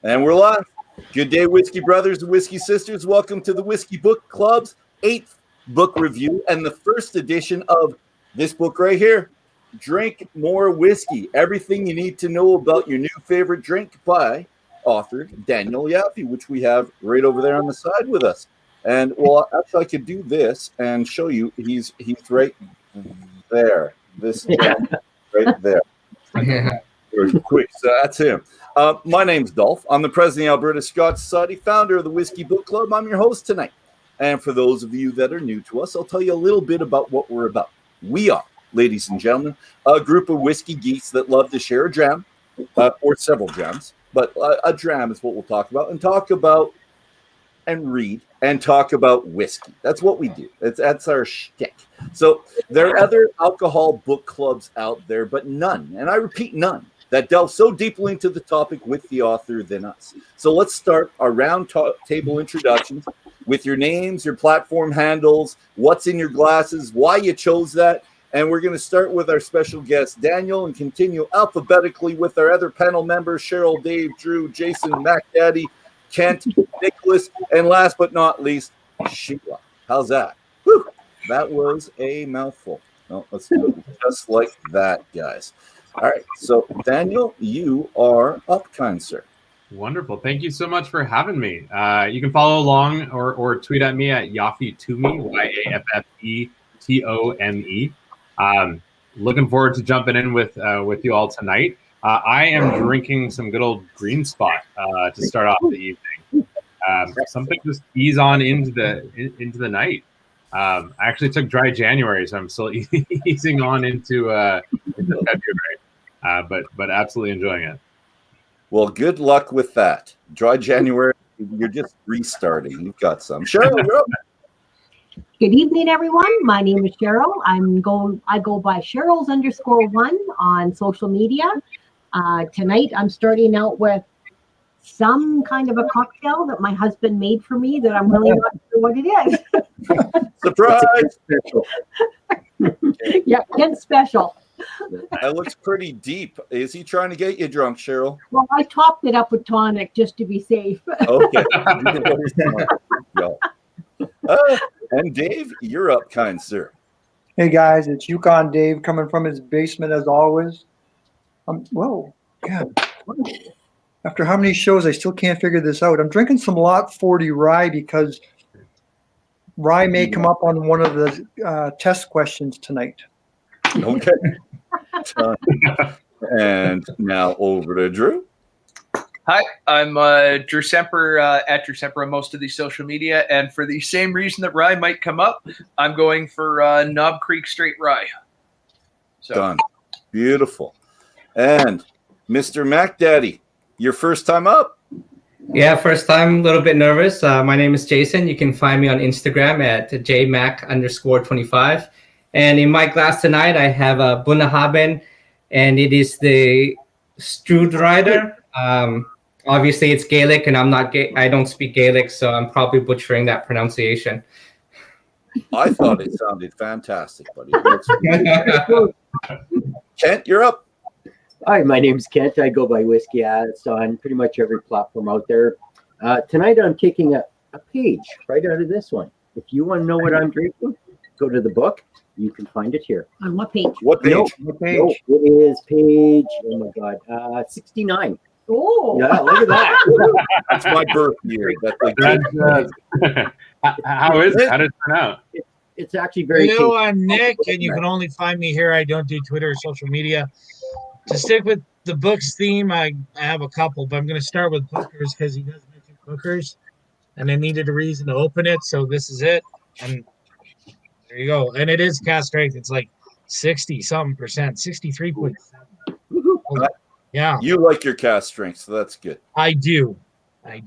And we're live. Good day, Whiskey brothers and Whiskey sisters. Welcome to the Whiskey Book Club's 8th book review and the first edition of this book right here, Drink More Whiskey. Everything you need to know about your new favorite drink by author Daniel Yaffe, which we have right over there on the side with us. And well, actually, I could do this and show you. He's right there. This right there. Very quick. So that's him. My name's Dolph. I'm the president of the Alberta Scotch Society, founder of the Whiskey Book Club. I'm your host tonight. And for those of you that are new to us, I'll tell you a little bit about what we're about. We are, ladies and gentlemen, a group of whiskey geeks that love to share a dram, or several drams, but a dram is what we'll talk about, and talk about and read and talk about whiskey. That's what we do. That's our shtick. So there are other alcohol book clubs out there, but none, and I repeat, none, that delve so deeply into the topic with the author than us. So let's start our round table introductions with your names, your platform handles, what's in your glasses, why you chose that. And we're going to start with our special guest, Daniel, and continue alphabetically with our other panel members, Cheryl, Dave, Drew, Jason, Mac Daddy, Kent, Nicholas, and last but not least, Sheila. How's that? Whew, that was a mouthful. No, let's do it just like that, guys. All right, so Daniel, you are up, kind sir. Wonderful. Thank you so much for having me. You can follow along or tweet at me at Yaffetome, Yaffetome. Looking forward to jumping in with you all tonight. I am drinking some good old Green Spot to start off the evening. Something just ease on into the night. I actually took dry January, so I'm still easing on into February. But absolutely enjoying it. Well, good luck with that. Dry January, you're just restarting. You've got some. Cheryl, you're up. Good evening, everyone. My name is Cheryl. I go by Cheryl's_1 on social media. Tonight, I'm starting out with some kind of a cocktail that my husband made for me that I'm really not sure what it is. Surprise! Yeah, it's special. That looks pretty deep. Is he trying to get you drunk, Cheryl? Well, I topped it up with tonic just to be safe. Okay. And Dave, you're up, kind sir. Hey guys, it's Yukon Dave coming from his basement as always. Whoa, God. After how many shows, I still can't figure this out. I'm drinking some Lot 40 rye because rye may come up on one of the test questions tonight. Okay. And now over to Drew. Hi, I'm Drew Semper at Drew Semper on most of the social media, and for the same reason that rye might come up, I'm going for Knob Creek Straight Rye. So. Done. Beautiful. And Mr. Mac Daddy, your first time up? Yeah, first time, a little bit nervous. My name is Jason. You can find me on Instagram at jmac_25. And in my glass tonight, I have a Bunnahabhain, and it is the Strudrider. Obviously, it's Gaelic, and I don't speak Gaelic, so I'm probably butchering that pronunciation. I thought it sounded fantastic, buddy. Kent, you're up. Hi, my name's Kent. I go by Whisky. It's on pretty much every platform out there. Tonight, I'm taking a page right out of this one. If you want to know what I'm drinking, go to the book. You can find it here. On what page? What page? No, it is page, oh my God, 69. Oh. Yeah, look at that. That's my birth year. That's like How is it? How did it turn out? It's actually very Hello, tasty. I'm Nick, and you can only find me here. I don't do Twitter or social media. To stick with the book's theme, I have a couple, but I'm going to start with Booker's because he does mention Booker's, and I needed a reason to open it, so this is it. And there you go. And it is cast strength. It's like 60-something percent, 63.7. Yeah. You like your cast strength, so that's good. I do. And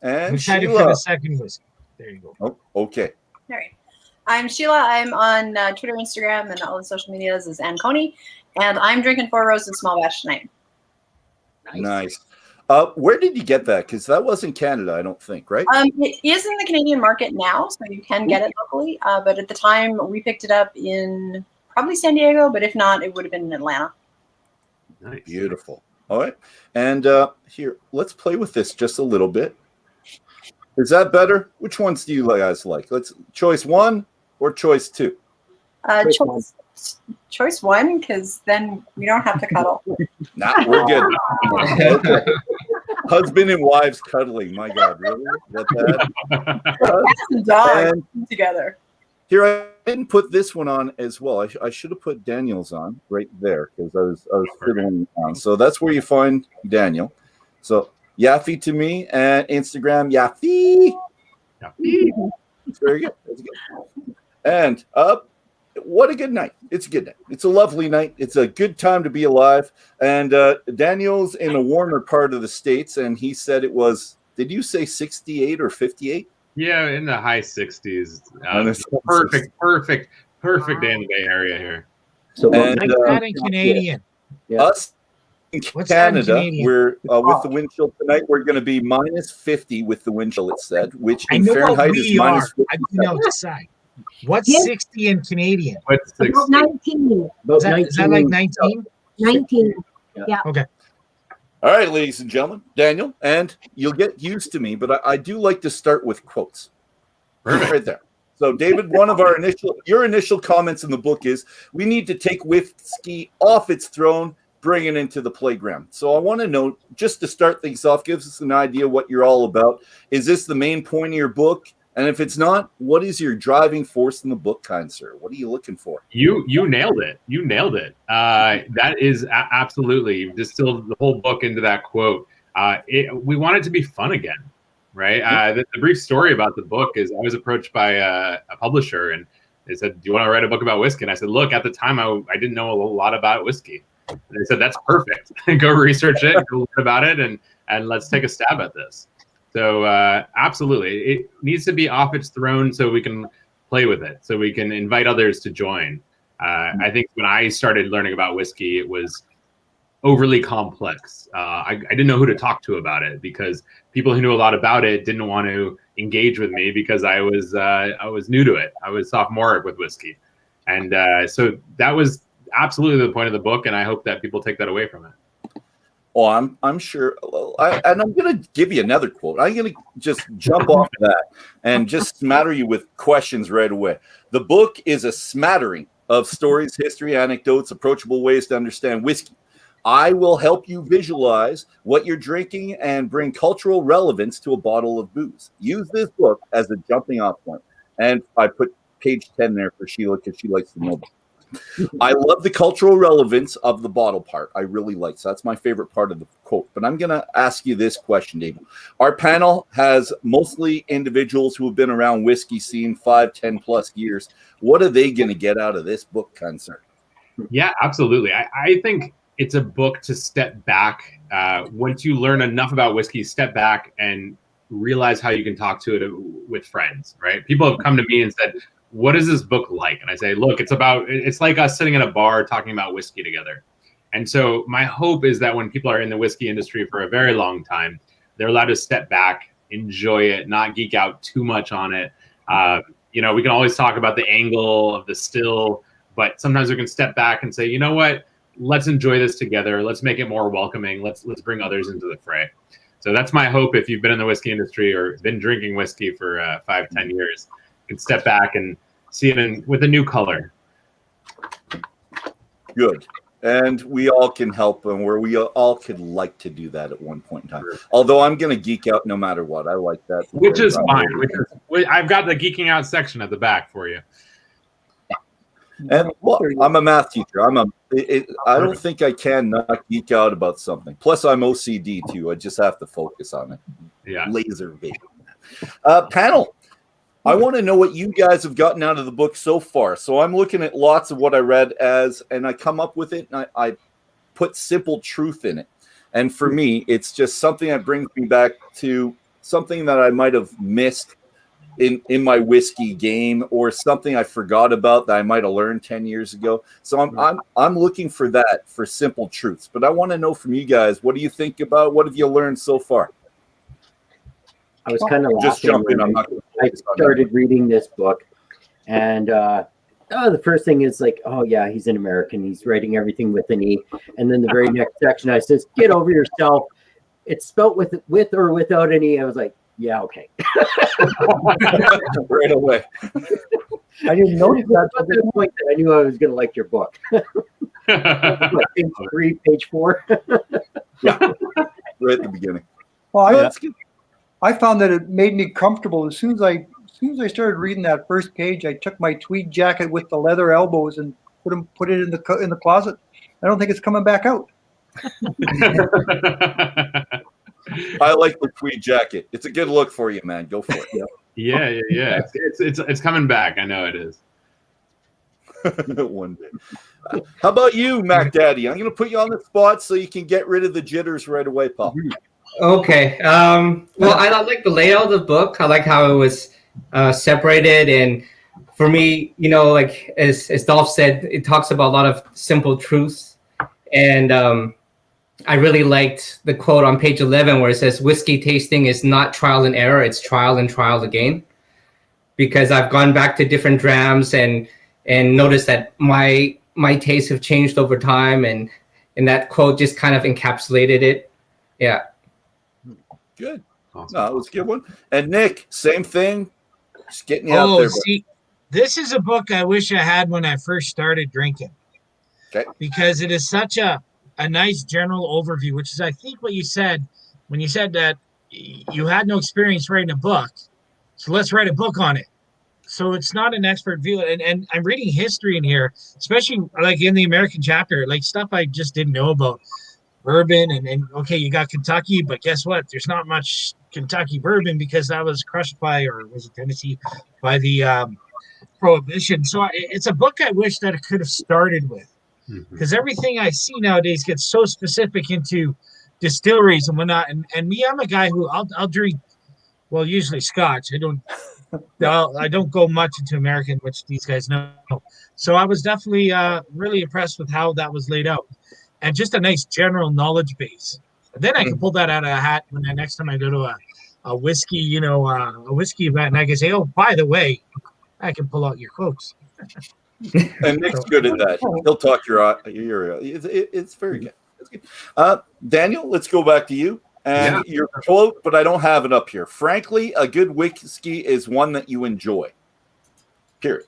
I'm excited Sheila. for the second whiskey. There you go. Oh, okay. All right. I'm Sheila. I'm on Twitter, Instagram, and all the social medias as Ann Coney. And I'm drinking 4 Roses small batch tonight. Nice. Where did you get that? Because that wasn't Canada, I don't think, right? It is in the Canadian market now, so you can get it locally. But at the time, we picked it up in probably San Diego, but if not, it would have been in Atlanta. Nice. Beautiful. All right. And here, let's play with this just a little bit. Is that better? Which ones do you guys like? Let's choice 1 or choice 2? Choice 1, because then we don't have to cuddle. Nah, we're good. Okay. Husband and wives cuddling. My God, really? That bad? Cats and dogs together. Here, I didn't put this one on as well. I should have put Daniel's on right there because I was fiddling on. So that's where you find Daniel. So Yaffe to me and Instagram Yaffe. It's very good. That's good. And what a good night. It's a good night. It's a lovely night. It's a good time to be alive. And Daniel's in a warmer part of the States, and he said it was, did you say 68 or 58? Yeah, in the high 60s. Perfect day in the Bay Area here. So Like that in Canadian. Yeah. Us in What's that in Canada, Canadian? we're with the wind chill tonight, we're going to be minus 50 with the wind chill, it said, which I in know what Fahrenheit is we are. minus 50. I know decide. What's Yeah. 60 in Canadian? What's About 60? 19. About Is that like 19? 19. All right, ladies and gentlemen, Daniel, and you'll get used to me, but I do like to start with quotes. Right there. So, David, one of your initial comments in the book is, we need to take whiskey off its throne, bring it into the playground. So I want to know, just to start things off, gives us an idea what you're all about. Is this the main point of your book? And if it's not, what is your driving force in the book, kind sir? What are you looking for? You nailed it. You nailed it. That is absolutely, you distilled the whole book into that quote. We want it to be fun again, right? The brief story about the book is, I was approached by a publisher, and they said, do you want to write a book about whiskey? And I said, look, at the time, I didn't know a lot about whiskey. And they said, that's perfect. Go research it, go learn about it, and let's take a stab at this. So absolutely, it needs to be off its throne so we can play with it, so we can invite others to join. I think when I started learning about whiskey, it was overly complex. I didn't know who to talk to about it, because people who knew a lot about it didn't want to engage with me because I was new to it. I was sophomoric with whiskey, and so that was absolutely the point of the book, and I hope that people take that away from it. Oh, I'm sure. And I'm going to give you another quote. I'm going to just jump off that and just smatter you with questions right away. The book is a smattering of stories, history, anecdotes, approachable ways to understand whiskey. I will help you visualize what you're drinking and bring cultural relevance to a bottle of booze. Use this book as a jumping off point. And I put page 10 there for Sheila because she likes to know. I love the cultural relevance of the bottle part. I really like. So that's my favorite part of the quote. But I'm going to ask you this question, David. Our panel has mostly individuals who have been around whiskey scene 5, 10 plus years. What are they going to get out of this book, concern? Yeah, absolutely. I think it's a book to step back. Once you learn enough about whiskey, step back and realize how you can talk to it with friends, right? People have come to me and said, what is this book like? And I say, look, it's like us sitting in a bar talking about whiskey together. And so my hope is that when people are in the whiskey industry for a very long time, they're allowed to step back, enjoy it, not geek out too much on it. We can always talk about the angle of the still, but sometimes we can step back and say, you know what, let's enjoy this together. Let's make it more welcoming. Let's bring others into the fray. So that's my hope. If you've been in the whiskey industry or been drinking whiskey for 5, 10 years, can step back and see it with a new color. Good. And we all can help, and where we all could like to do that at one point in time. Although I'm going to geek out no matter what. I like that. Which is fine. I've got the geeking out section at the back for you. And well, I'm a math teacher. I don't think I can not geek out about something. Plus, I'm OCD too. I just have to focus on it. Yeah. Laser vision. Panel. I want to know what you guys have gotten out of the book so far. So I'm looking at lots of what I read and I come up with it, and I put simple truth in it. And for me, it's just something that brings me back to something that I might have missed in my whiskey game, or something I forgot about that I might have learned 10 years ago. So I'm looking for that, for simple truths. But I want to know from you guys, what do you think about, what have you learned so far? I was kind of just laughing jump in. when I started reading this book, and the first thing is like, oh yeah, he's an American. He's writing everything with an E. And then the very next section, I says, get over yourself. It's spelt with or without an E. I was like, yeah, okay. Right away. I didn't notice that. At this point that I knew I was going to like your book. What, page 3, page 4. Yeah, right at the beginning. Well, I found that it made me comfortable. As soon as I started reading that first page, I took my tweed jacket with the leather elbows and put it in the closet. I don't think it's coming back out. I like the tweed jacket. It's a good look for you, man. Go for it. Yeah. It's coming back. I know it is. One day. How about you, Mac Daddy? I'm going to put you on the spot so you can get rid of the jitters right away, Paul. Okay. Well, I like the layout of the book. I like how it was separated, and for me, like as Dolph said, it talks about a lot of simple truths, and I really liked the quote on page 11 where it says, "Whiskey tasting is not trial and error; it's trial and trial again." Because I've gone back to different drams and noticed that my tastes have changed over time, and that quote just kind of encapsulated it. Yeah. Good. Awesome. No, it was a good one. And Nick, same thing. Just getting you out there. See, this is a book I wish I had when I first started drinking. Okay. Because it is such a nice general overview, which is, I think, what you said when you said that you had no experience writing a book. So let's write a book on it. So it's not an expert view. And I'm reading history in here, especially like in the American chapter, like stuff I just didn't know about. Bourbon and okay, you got Kentucky, but guess what? There's not much Kentucky bourbon because that was crushed by, or was it Tennessee, by the Prohibition. So it's a book I wish that it could have started with, because everything I see nowadays gets so specific into distilleries and whatnot. And me, I'm a guy who I'll drink, well, usually Scotch. I don't go much into American, which these guys know. So I was definitely really impressed with how that was laid out. And just a nice general knowledge base. And then I can pull that out of a hat when next time I go to a whiskey, a whiskey event, and I can say, "Oh, by the way, I can pull out your quotes." And Nick's good at that. He'll talk your it's very good. That's good. Daniel, let's go back to you and your quote, but I don't have it up here. Frankly, a good whiskey is one that you enjoy. Period.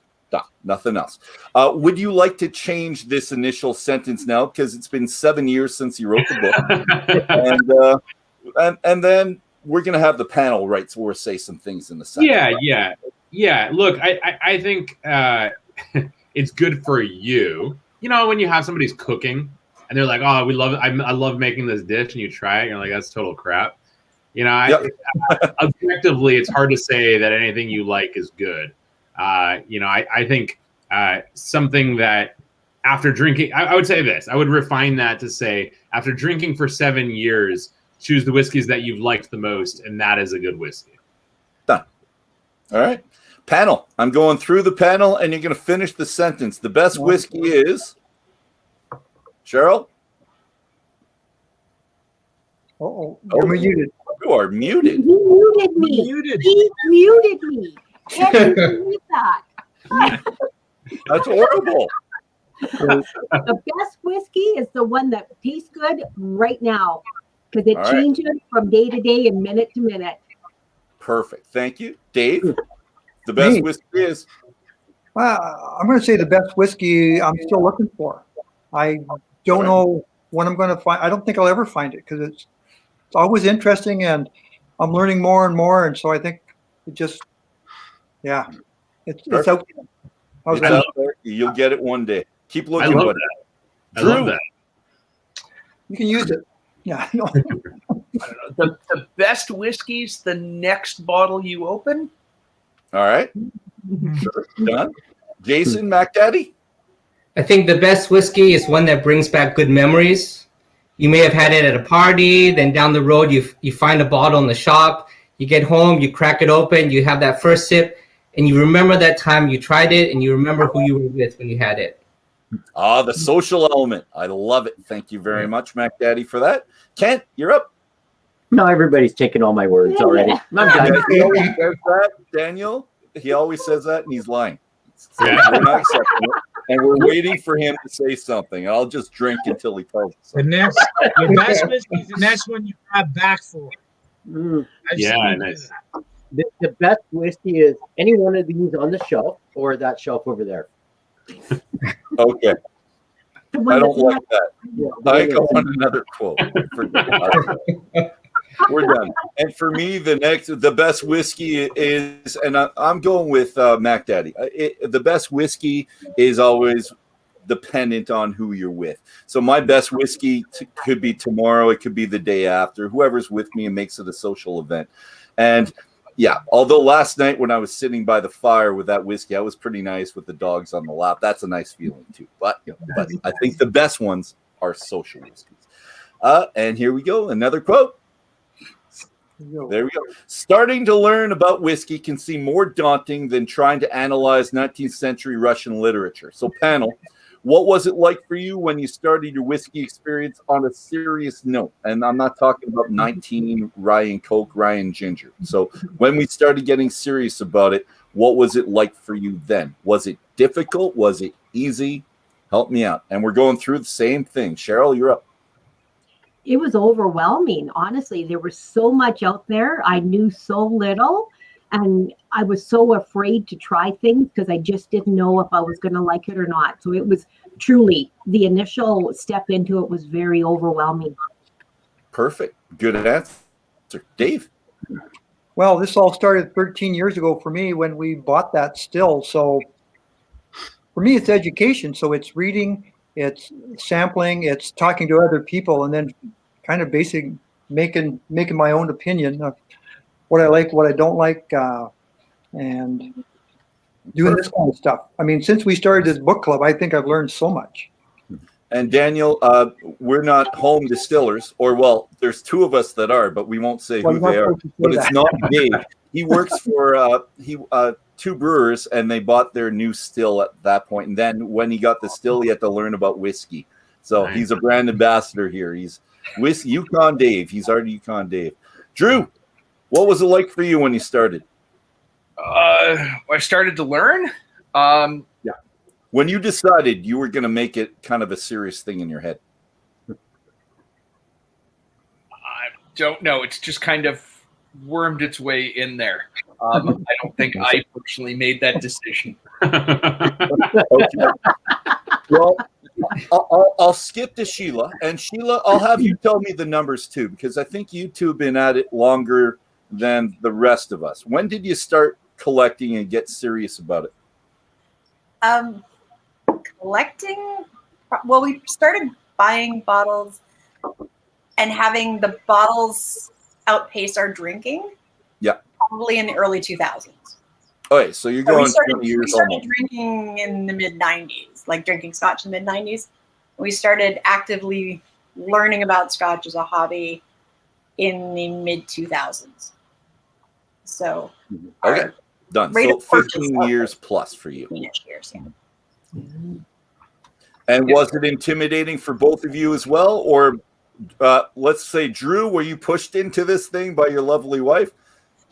Nothing else. Would you like to change this initial sentence now? Because it's been 7 years since you wrote the book. and then we're going to have the panel, right? So we'll say some things in the second. Yeah. Look, I think it's good for you. When you have somebody's cooking and they're like, "Oh, we love it. I love making this dish," and you try it, you're like, "That's total crap." Objectively, it's hard to say that anything you like is good. I think something that after drinking, I would say this, I would refine that to say, after drinking for 7 years, choose the whiskeys that you've liked the most, and that is a good whiskey. Done. All right. Panel. I'm going through the panel, and you're going to finish the sentence. The best whiskey is? Cheryl? You're muted. You are muted. You muted me. He muted me. Can't believe that. That's horrible. The best whiskey is the one that tastes good right now, because it changes from day to day and minute to minute. Perfect. Thank you. Dave, the best whiskey is? Well, I'm going to say the best whiskey I'm still looking for. I don't know when I'm going to find. I don't think I'll ever find it, because it's always interesting, and I'm learning more and more. And so I think it just, it's out there. It's out there. You'll get it one day. Keep looking. I love that. Drew, I love that. You can use it. Yeah. No. The best whiskey's the next bottle you open. All right. Sure. Done. Jason, Mac Daddy? I think the best whiskey is one that brings back good memories. You may have had it at a party, then down the road you find a bottle in the shop, you get home, you crack it open, you have that first sip, and you remember that time you tried it, and you remember who you were with when you had it. The social element. I love it. Thank you very much, Mac Daddy, for that. Kent, you're up. No, everybody's taking all my words already. I'm done. He always says that, Daniel. He always says that, and he's lying. So we're not accepting it. And we're waiting for him to say something. I'll just drink until he tells us. The next, your best whiskey is the next one you grab back for. Yeah, nice. The best whiskey is any one of these on the shelf or that shelf over there. Okay. I don't like that. I go on another quote. We're done. And for me, the best whiskey is, and I'm going with Mac Daddy. The best whiskey is always dependent on who you're with. So my best whiskey could be tomorrow. It could be the day after. Whoever's with me and makes it a social event. And yeah, although last night when I was sitting by the fire with that whiskey, I was pretty nice with the dogs on the lap. That's a nice feeling too. But I think the best ones are social whiskeys. And here we go. Another quote. There we go. Starting to learn about whiskey can seem more daunting than trying to analyze 19th century Russian literature. So panel, what was it like for you when you started your whiskey experience on a serious note? And I'm not talking about 19 rye and coke, rye and ginger. So when we started getting serious about it, what was it like for you then? Was it difficult? Was it easy? Help me out. And we're going through the same thing. Cheryl, you're up. It was overwhelming. Honestly, there was so much out there. I knew so little. And I was so afraid to try things because I just didn't know if I was going to like it or not. So it was truly, the initial step into it was very overwhelming. Perfect. Good answer. Dave? Well, this all started 13 years ago for me when we bought that still. So for me, it's education. So it's reading, it's sampling, it's talking to other people, and then kind of basically making my own opinion of what I like, what I don't like, and doing this kind of stuff. I mean, since we started this book club, I think I've learned so much. And Daniel, we're not home distillers, or well, there's two of us that are, but we won't say who they are. But it's not Dave. He works for two brewers, and they bought their new still at that point. And then when he got the still, he had to learn about whiskey. So he's a brand ambassador here. He's Whiskey Yukon Dave. He's our Yukon Dave. Drew, what was it like for you when you started? I started to learn. When you decided you were going to make it kind of a serious thing in your head. I don't know. It's just kind of wormed its way in there. I don't think I personally made that decision. Okay. Well, I'll skip to Sheila. And Sheila, I'll have you tell me the numbers too, because I think you two have been at it longer than the rest of us. When did you start collecting and get serious about it? Collecting, well, we started buying bottles and having the bottles outpace our drinking. Yeah. Probably in the early 2000s. Okay, so you're going 20 years we started almost. drinking in the mid-90s, like drinking scotch in the mid-90s. We started actively learning about scotch as a hobby in the mid-2000s. So, okay, done. So 15 years plus for you. Years, yeah. And was it intimidating for both of you as well? Or let's say, Drew, were you pushed into this thing by your lovely wife?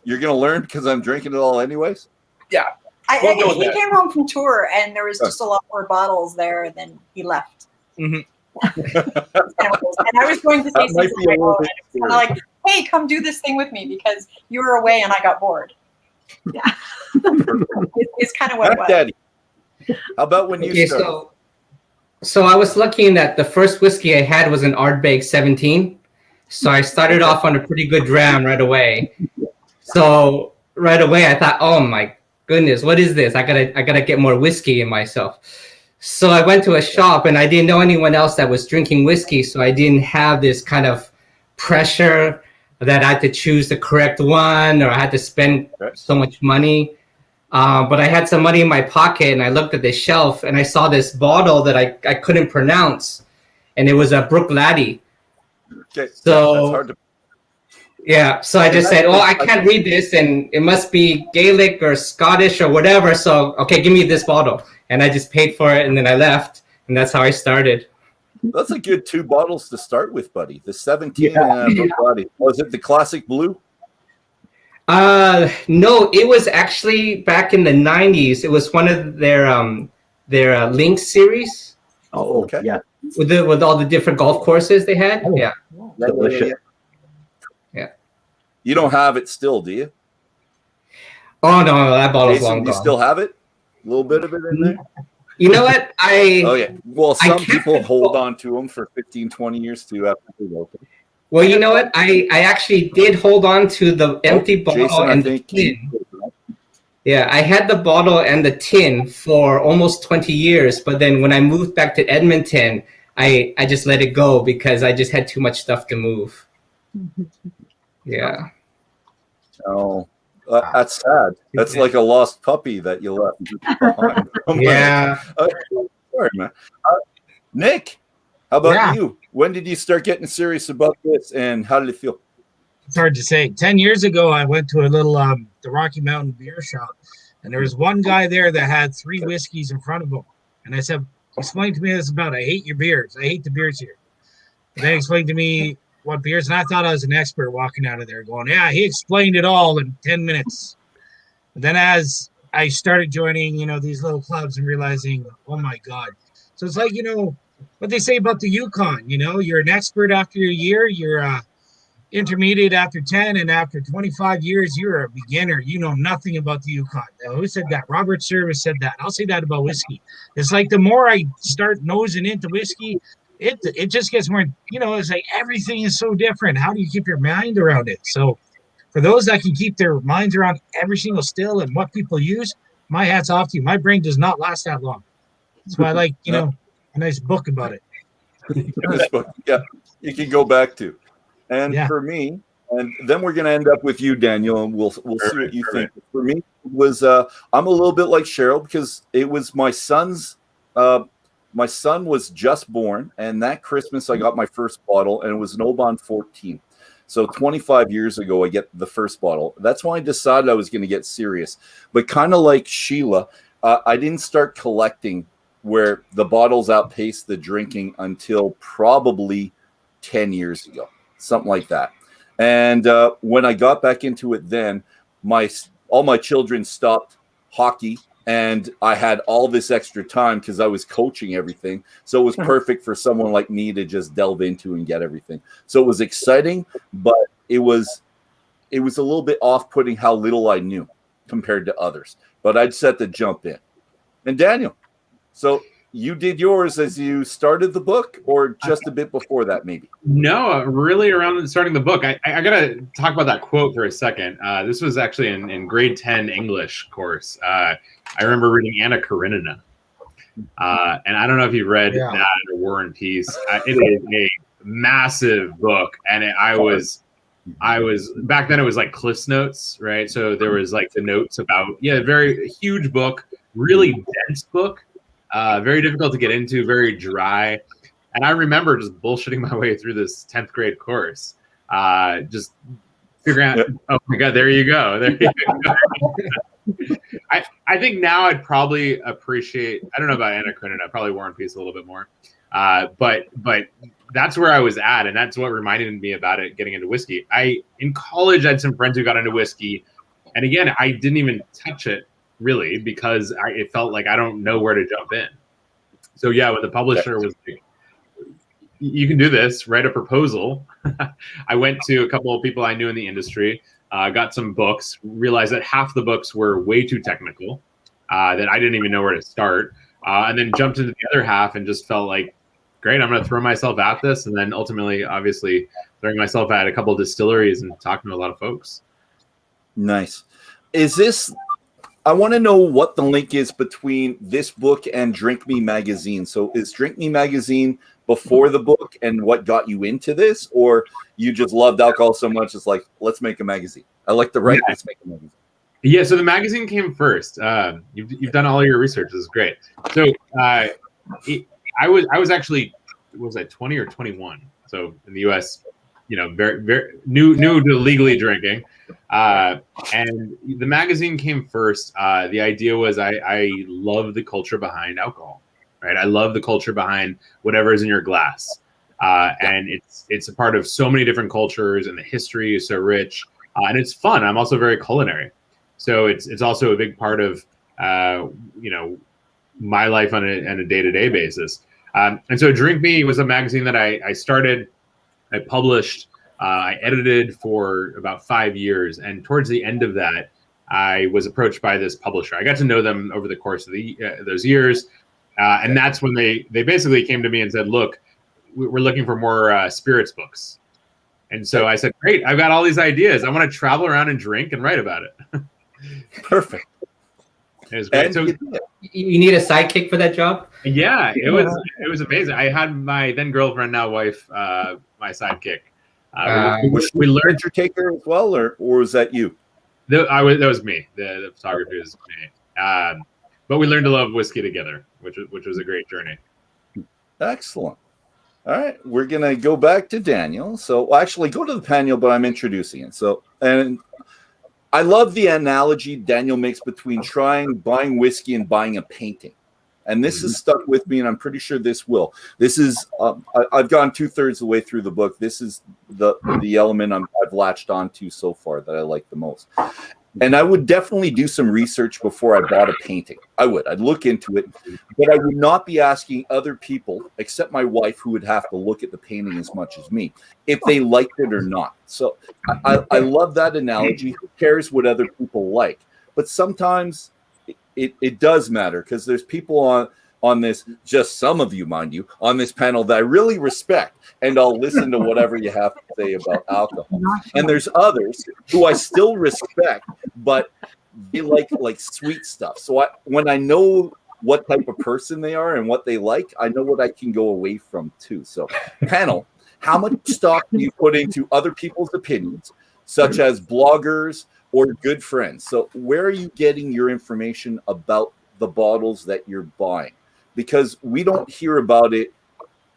You're going to learn because I'm drinking it all anyways? Yeah. He came home from tour and there was just a lot more bottles there and then he left. Mm-hmm. And I was going to say something like, hey, come do this thing with me because you were away and I got bored. Yeah. It's kind of what it was. Daddy, how about when you started? So I was lucky in that the first whiskey I had was an Ardbeg 17. So I started off on a pretty good dram right away. So right away I thought, oh my goodness, what is this? I gotta get more whiskey in myself. So I went to a shop and I didn't know anyone else that was drinking whiskey. So I didn't have this kind of pressure that I had to choose the correct one or I had to spend so much money. But I had some money in my pocket and I looked at the shelf and I saw this bottle that I couldn't pronounce. And it was a Brook Laddie. Okay. So that's hard to... yeah, so I just said, I can't read this and it must be Gaelic or Scottish or whatever. So, okay, give me this bottle. And I just paid for it and then I left. And that's how I started. That's a good 2 bottles to start with, buddy. The 17 Brook Laddie. Was it the classic blue? No, it was actually back in the 90s. It was one of their Link series Oh, Okay. yeah. with all the different golf courses they had. Oh. Yeah. Delicious. You don't have it still, do you? Oh no, that bottle's Jason, long do you gone. still have it? A little bit of it in there? You know what? Okay. Well, I some kept people it hold full. on to them for 15, 20 years too after they open. Well, you know what? I actually did hold on to the empty bottle Jason, I and the think tin. Yeah, I had the bottle and the tin for almost 20 years, but then when I moved back to Edmonton, I just let it go because I just had too much stuff to move. Yeah. Oh, that's sad. That's like a lost puppy that you left behind. Yeah. Sorry, man. Nick, how about Yeah. you? When did you start getting serious about this, and how did it feel? It's hard to say. 10 years ago, I went to a little the Rocky Mountain beer shop, and there was one guy there that had 3 whiskeys in front of him. And I said, "Explain to me this about. I hate your beers. I hate the beers here." And then he explained to me what beers, and I thought I was an expert walking out of there, going, "Yeah." He explained it all in 10 minutes. And then as I started joining, these little clubs and realizing, oh my God. So it's like, what they say about the Yukon. You're an expert after a year. You're intermediate after 10, and after 25 years you're a beginner. You know nothing about the Yukon. Now, who said that? Robert Service said that. I'll say that about whiskey. It's like the more I start nosing into whiskey, it just gets more, it's like everything is so different. How do you keep your mind around it? So for those that can keep their minds around every single still and what people use, my hat's off to you. My brain does not last that long. That's why I like a nice book about it. This book, yeah, you can go back to. And Yeah. for me, and then we're going to end up with you, Daniel, and we'll see what you think. For me, it was I'm a little bit like Cheryl because it was my son's. My son was just born, and that Christmas I got my first bottle, and it was an Oban 14. So 25 years ago, I get the first bottle. That's why I decided I was going to get serious. But kind of like Sheila, I didn't start collecting where the bottles outpaced the drinking until probably 10 years ago. Something like that. And when I got back into it then, all my children stopped hockey, and I had all this extra time because I was coaching everything. So it was perfect for someone like me to just delve into and get everything. So it was exciting, but it was a little bit off-putting how little I knew compared to others. But I'd set the jump in. And Daniel, so you did yours as you started the book, or just a bit before that, maybe? No, really around starting the book. I got to talk about that quote for a second. This was actually in grade 10 English course. I remember reading Anna Karenina. And I don't know if you read that or War and Peace. It is a massive book. And I was back then it was like Cliff's Notes, right? So there was like the notes about, very huge book, really dense book. Very difficult to get into, very dry. And I remember just bullshitting my way through this 10th grade course. Just figuring out, oh my God, there you go. There you go. I think now I'd probably appreciate, I don't know about Anna Karenina, probably War and Peace a little bit more. But that's where I was at, and that's what reminded me about it, getting into whiskey. In college, I had some friends who got into whiskey. And again, I didn't even touch it really because it felt like I don't know where to jump in. So when the publisher was like, you can do this, write a proposal. I went to a couple of people I knew in the industry, got some books, realized that half the books were way too technical, that I didn't even know where to start, and then jumped into the other half and just felt like, great, I'm going to throw myself at this. And then ultimately, obviously, throwing myself at a couple of distilleries and talking to a lot of folks. Nice. I want to know what the link is between this book and Drink Me magazine. So is Drink Me magazine before the book and what got you into this, or you just loved alcohol so much it's like, let's make a magazine? I like the write, let's make a magazine. Yeah, so the magazine came first. You've done all your research. This is great. So I was actually, was I 20 or 21? So in the U.S., very, very new to legally drinking. And the magazine came first. The idea was I love the culture behind alcohol, right? I love the culture behind whatever is in your glass. And it's a part of so many different cultures, and the history is so rich. and it's fun. I'm also very culinary, so it's also a big part of my life on a day-to-day basis. And so Drink Me was a magazine that I started, I published, I edited for about 5 years, and towards the end of that, I was approached by this publisher. I got to know them over the course of those years, and that's when they basically came to me and said, "Look, we're looking for more spirits books." And so I said, "Great, I've got all these ideas. I want to travel around and drink and write about it." Perfect. It was great. So you need a sidekick for that job? yeah, it was amazing. I had my then girlfriend, now wife, my sidekick. We learned your taker as well, or was that you? That was me. The photography was me. But we learned to love whiskey together, which was a great journey. Excellent. All right, we're gonna go back to Daniel. So, well, actually, go to the panel, but I'm introducing it. So, and I love the analogy Daniel makes between buying whiskey and buying a painting. And this has stuck with me, and I'm pretty sure this will. This is, I've gone 2/3 of the way through the book. This is the element I've latched onto so far that I like the most. And I would definitely do some research before I bought a painting. I'd look into it, but I would not be asking other people, except my wife, who would have to look at the painting as much as me, if they liked it or not. So I love that analogy. Who cares what other people like? But sometimes it does matter, because there's people on this, just some of you, mind you, on this panel that I really respect, and I'll listen to whatever you have to say about alcohol. And there's others who I still respect, but they like sweet stuff. So when I know what type of person they are and what they like, I know what I can go away from too. So panel, how much stock do you put into other people's opinions, such as bloggers or good friends? So where are you getting your information about the bottles that you're buying? Because we don't hear about it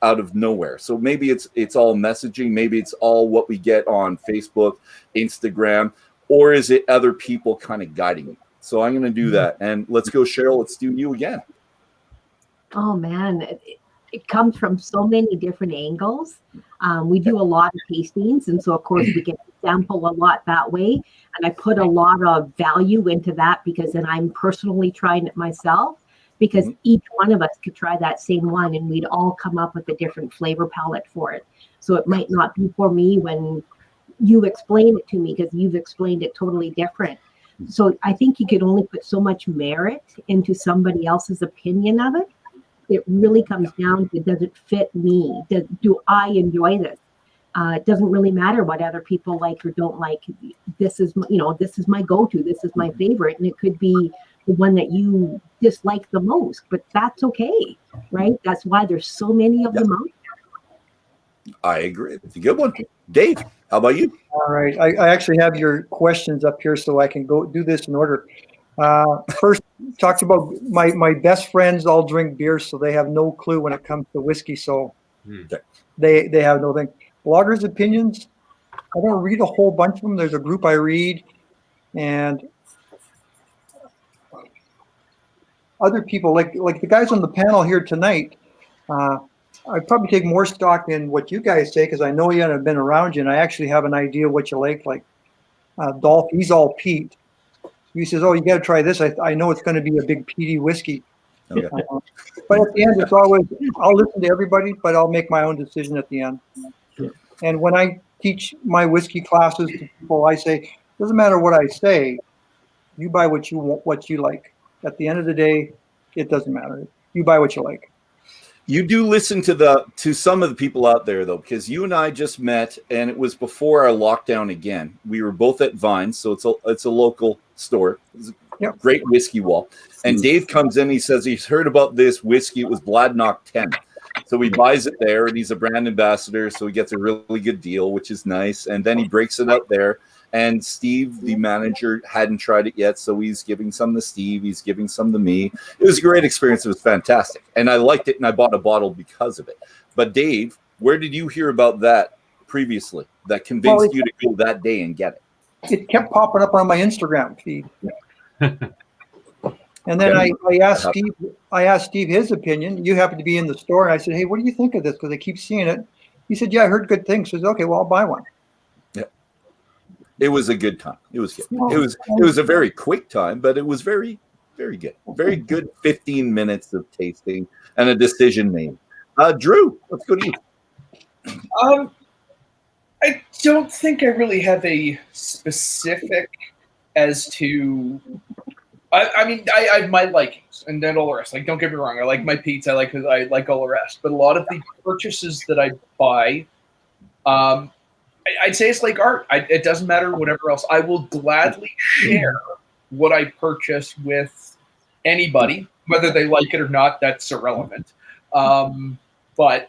out of nowhere. So maybe it's all messaging, maybe it's all what we get on Facebook, Instagram, or is it other people kind of guiding you? So I'm going to do that. And let's go, Cheryl. Let's do you again. Oh man, it comes from so many different angles. We do a lot of tastings, and so of course we get to sample a lot that way. And I put a lot of value into that, because then I'm personally trying it myself. Because each one of us could try that same one, and we'd all come up with a different flavor palette for it. So it might not be for me when you explain it to me, because you've explained it totally different. So I think you could only put so much merit into somebody else's opinion of it. It really comes down to, does it fit me? Do I enjoy this? It doesn't really matter what other people like or don't like. This is my go-to. This is my favorite, and it could be the one that you dislike the most, but that's okay, right? That's why there's so many of them out there. I agree. It's a good one. Dave, how about you? All right. I actually have your questions up here, so I can go do this in order. First, talks about my best friends all drink beer, so they have no clue when it comes to whiskey. So they have no thing. Bloggers' opinions, I don't read a whole bunch of them. There's a group I read, and other people, like the guys on the panel here tonight, I probably take more stock in what you guys say, because I know you and I've been around you, and I actually have an idea what you like. Like Dolph, he's all peat. He says, "Oh, you got to try this. I know it's going to be a big peaty whiskey." Okay. But at the end, it's always, I'll listen to everybody, but I'll make my own decision at the end. And when I teach my whiskey classes to people, I say, doesn't matter what I say, you buy what you want, what you like. At the end of the day, it doesn't matter. You buy what you like. You do listen to some of the people out there, though, because you and I just met, and it was before our lockdown again. We were both at Vines, so it's a local store. It's a great whiskey wall. And Dave comes in, he says he's heard about this whiskey. It was Bladnoch 10. So he buys it there, and he's a brand ambassador, so he gets a really good deal, which is nice. And then he breaks it out there. And Steve, the manager, hadn't tried it yet, so he's giving some to Steve. He's giving some to me. It was a great experience. It was fantastic. And I liked it, and I bought a bottle because of it. But Dave, where did you hear about that previously that convinced you to go that day and get it? It kept popping up on my Instagram feed. And then I asked Steve his opinion. You happened to be in the store, and I said, "Hey, what do you think of this?" Because I keep seeing it. He said, "Yeah, I heard good things." I said, "Okay, well, I'll buy one." It was a good time. It was good. It was a very quick time, but it was very, very good. Very good 15 minutes of tasting and a decision made. Drew, let's go to you. I don't think I really have a specific as to. I mean, I have my likings and then all the rest. Like, don't get me wrong, I like my pizza. I like all the rest. But a lot of the purchases that I buy, I'd say it's like art. It doesn't matter whatever else. I will gladly share what I purchase with anybody, whether they like it or not. That's irrelevant. But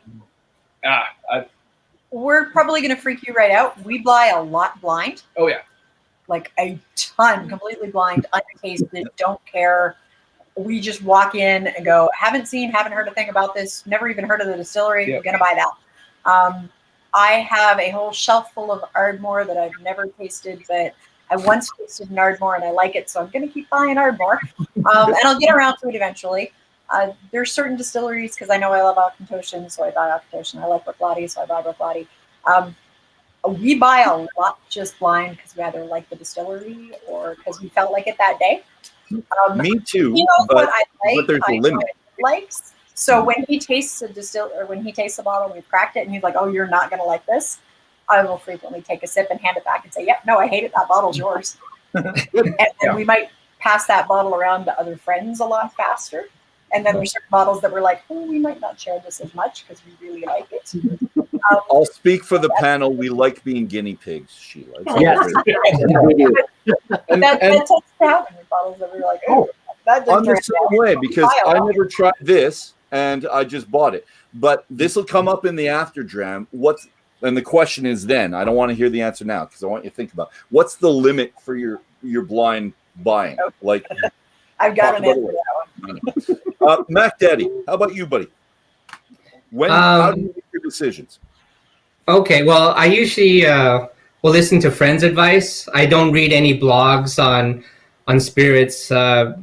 we're probably going to freak you right out. We buy a lot blind. Oh yeah, like a ton, completely blind, untasted, don't care. We just walk in and go, haven't heard a thing about this, never even heard of the distillery. Yeah. We're going to buy that. I have a whole shelf full of Ardmore that I've never tasted, but I once tasted an Ardmore and I like it, so I'm going to keep buying Ardmore. And I'll get around to it eventually. There's certain distilleries, because I know I love Auchentoshan, so I buy Auchentoshan. I like Bruichladdich, so I buy Bruichladdich. We buy a lot just blind because we either like the distillery or because we felt like it that day. Me too. You know but, what I like? But there's a limit. Likes. So when he tastes when he tastes the bottle, we've cracked it, and he's like, "Oh, you're not going to like this." I will frequently take a sip and hand it back and say, "Yep, no, I hate it. That bottle's yours." And we might pass that bottle around to other friends a lot faster. And then there's certain bottles that we're like, "Oh, we might not share this as much because we really like it." I'll speak for the panel. We like being guinea pigs, Sheila. Yes, we do. And that tends to happen with bottles that we're like, "Oh, that I'm doesn't." the same way because I never tried this and I just bought it. But this will come up in the after dram. And the question is then, I don't want to hear the answer now because I want you to think about what's the limit for your blind buying? Okay. Like I've got an answer to that one. Mac Daddy, how about you, buddy? How do you make your decisions? Okay, well, I usually will listen to friends' advice. I don't read any blogs on spirits.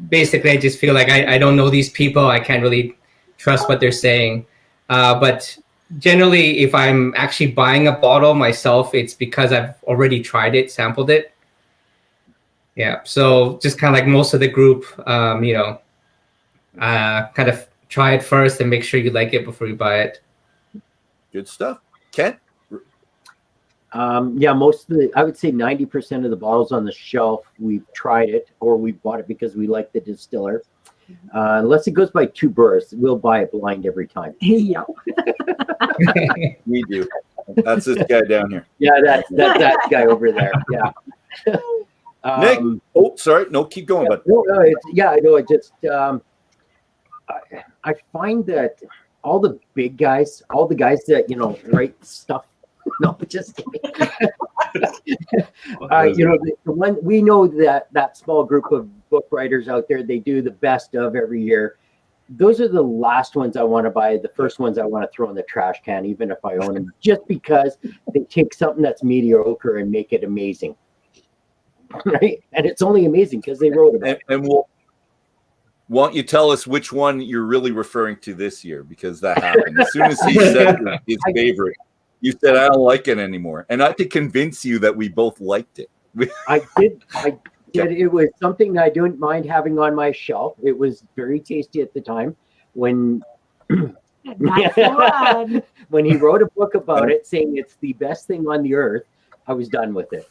Basically, I just feel like I don't know these people. I can't really trust what they're saying. But generally, if I'm actually buying a bottle myself, it's because I've already tried it, sampled it. Yeah, so just kind of like most of the group, kind of try it first and make sure you like it before you buy it. Good stuff. Ken? Yeah, most of I would say 90% of the bottles on the shelf, we've tried it or we bought it because we like the distiller. Unless it goes by two births, we'll buy it blind every time. Yeah. We do. That's this guy down here. Yeah, that's that guy over there. Yeah. Nick? Oh, sorry. No, keep going, bud. No, I know. It just I find that all the big guys, all the guys that write stuff. No, just kidding. The one we know that small group of book writers out there, they do the best of every year. Those are the last ones I want to buy. The first ones I want to throw in the trash can, even if I own them, just because they take something that's mediocre and make it amazing. Right, and it's only amazing because they wrote about it. And why don't you tell us which one you're really referring to this year? Because that happened. As soon as he said his favorite, you said, I don't like it anymore. And I had to convince you that we both liked it. I did. It was something I don't mind having on my shelf. It was very tasty at the time when when he wrote a book about it saying it's the best thing on the earth. I was done with it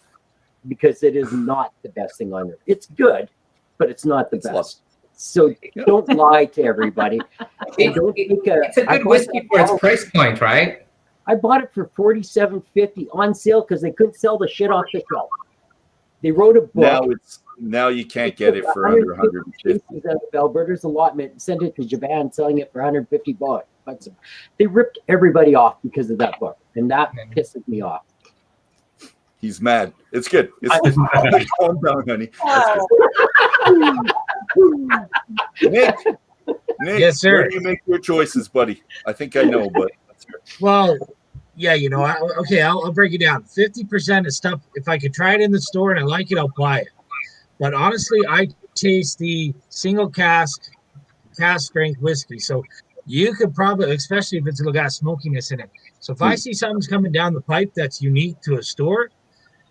because it is not the best thing on earth. It's good, but it's not the best. So don't lie to everybody. It's a good whiskey for its price point, right? I bought it for $47.50 on sale because they couldn't sell the shit off the shelf. They wrote a book. Now you can't get it for under 150. Alberta's allotment, sent it to Japan, selling it for $150. They ripped everybody off because of that book, and that pisses me off. He's mad. It's good. Calm down, honey. Nick, yes, sir. Where do you make your choices, buddy? I think I know, but let's hear it. Well, yeah, I'll break it down. 50% is stuff. If I could try it in the store and I like it, I'll buy it. But honestly, I taste the single cask strength whiskey. So you could probably, especially if it's got smokiness in it. So if I see something's coming down the pipe that's unique to a store,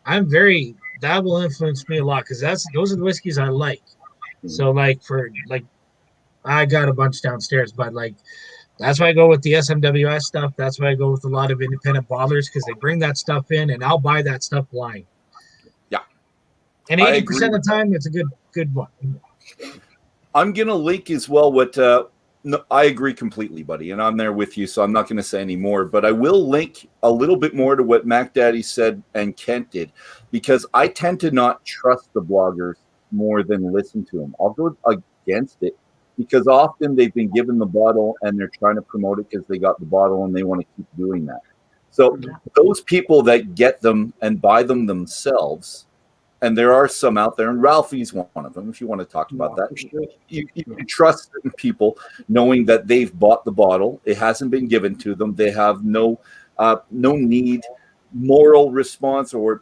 I'm very, that will influence me a lot because those are the whiskeys I like. So like I got a bunch downstairs, but like that's why I go with the SMWS stuff. That's why I go with a lot of independent bottlers because they bring that stuff in, and I'll buy that stuff blind. Yeah, and 80% of the time, it's a good one. I'm gonna link as well what. No, I agree completely, buddy, and I'm there with you, so I'm not going to say any more. But I will link a little bit more to what Mac Daddy said and Kent did, because I tend to not trust the bloggers more than listen to them. I'll go against it because often they've been given the bottle and they're trying to promote it because they got the bottle and they want to keep doing that. So those people that get them and buy them themselves, and there are some out there, and Ralphie's one of them, if you want to talk about that. You can trust certain people knowing that they've bought the bottle. It hasn't been given to them. They have no need, moral response, or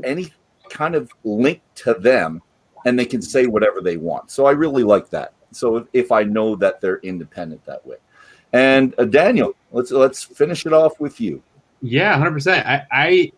any kind of link to them, and they can say whatever they want. So I really like that. So if I know that they're independent that way. And Daniel, let's finish it off with you. Yeah, 100%.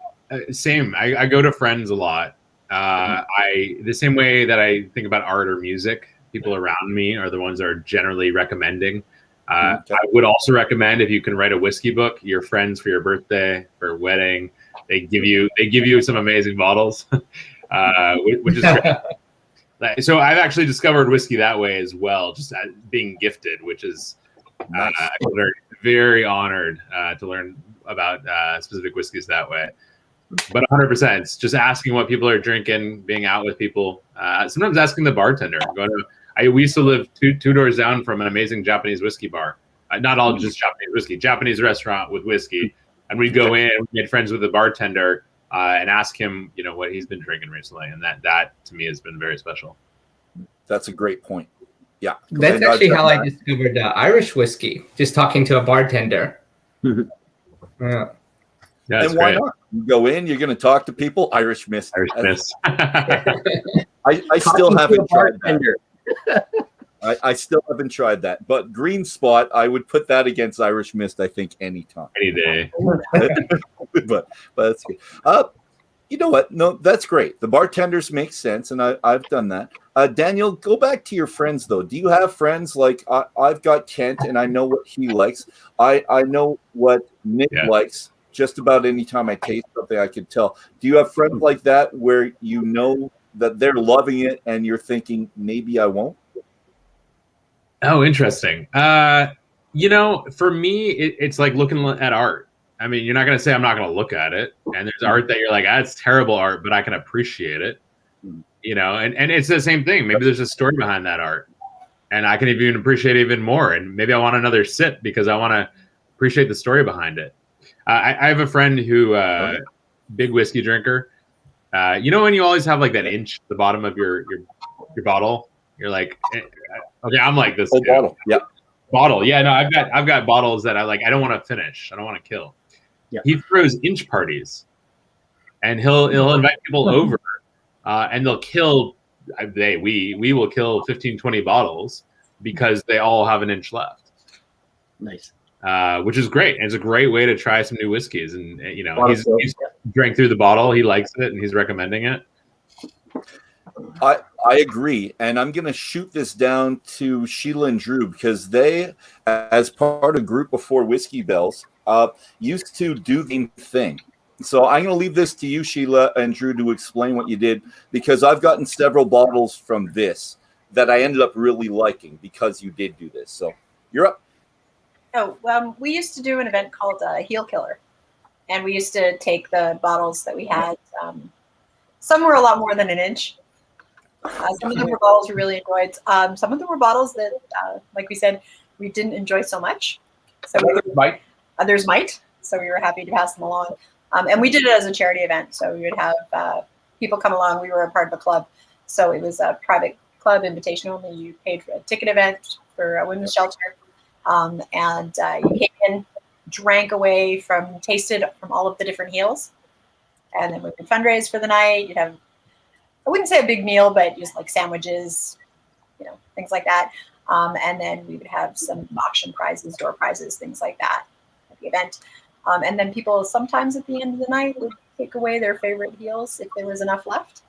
Same. I go to friends a lot. The same way that I think about art or music, people around me are the ones that are generally recommending. I would also recommend, if you can write a whiskey book, your friends for your birthday, for a wedding, they give you some amazing bottles, which is great. So I've actually discovered whiskey that way as well, just being gifted, which is I'm very honored to learn about specific whiskeys that way. But 100%, it's just asking what people are drinking, being out with people. Sometimes asking the bartender. We used to live two doors down from an amazing Japanese whiskey bar. Not all just Japanese whiskey, Japanese restaurant with whiskey. And we'd go in, we made friends with the bartender, and ask him, what he's been drinking recently. And that to me has been very special. That's a great point. Yeah. That's actually how I discovered Irish whiskey, just talking to a bartender. Yeah. Yeah, and why not? You go in, you're going to talk to people. Irish mist. Irish mist. I still haven't tried that. I still haven't tried that. But green spot, I would put that against Irish mist, I think, anytime. Any day. but that's good. You know what? No, that's great. The bartenders make sense, and I've done that. Daniel, go back to your friends, though. Do you have friends like I've got Kent, and I know what he likes. I know what Nick likes. Just about any time I taste something, I can tell. Do you have friends like that where you know that they're loving it and you're thinking, maybe I won't? Oh, interesting. For me, it's like looking at art. I mean, you're not going to say I'm not going to look at it. And there's art that you're like, that's terrible art, but I can appreciate it. And it's the same thing. Maybe there's a story behind that art. And I can even appreciate it even more. And maybe I want another sip because I want to appreciate the story behind it. I have a friend who, big whiskey drinker. When you always have like that inch at the bottom of your bottle, you're like, okay, I'm like this. Bottle, yeah. Bottle, yeah. No, I've got bottles that I don't want to finish. I don't want to kill. Yeah. He throws inch parties, and he'll invite people over, and they'll kill. We will kill 15, 20 bottles because they all have an inch left. Nice. Which is great. And it's a great way to try some new whiskeys. And, he's drank through the bottle. He likes it and he's recommending it. I agree. And I'm going to shoot this down to Sheila and Drew because they, as part of Group Before Whiskey Bells, used to do the thing. So I'm going to leave this to you, Sheila and Drew, to explain what you did because I've gotten several bottles from this that I ended up really liking because you did do this. So you're up. Oh, we used to do an event called Heel Killer, and we used to take the bottles that we had. Some were a lot more than an inch. Some of them were bottles we really enjoyed. Some of them were bottles that, like we said, we didn't enjoy so much. So others might. So we were happy to pass them along. And we did it as a charity event. So we would have people come along. We were a part of a club. So it was a private club, invitation only. You paid for a ticket event for a women's shelter. And you came in, drank away tasted from all of the different heels. And then we would fundraise for the night. You'd have, I wouldn't say a big meal, but just like sandwiches, things like that. And then we would have some auction prizes, door prizes, things like that at the event. And then people sometimes at the end of the night would take away their favorite heels if there was enough left.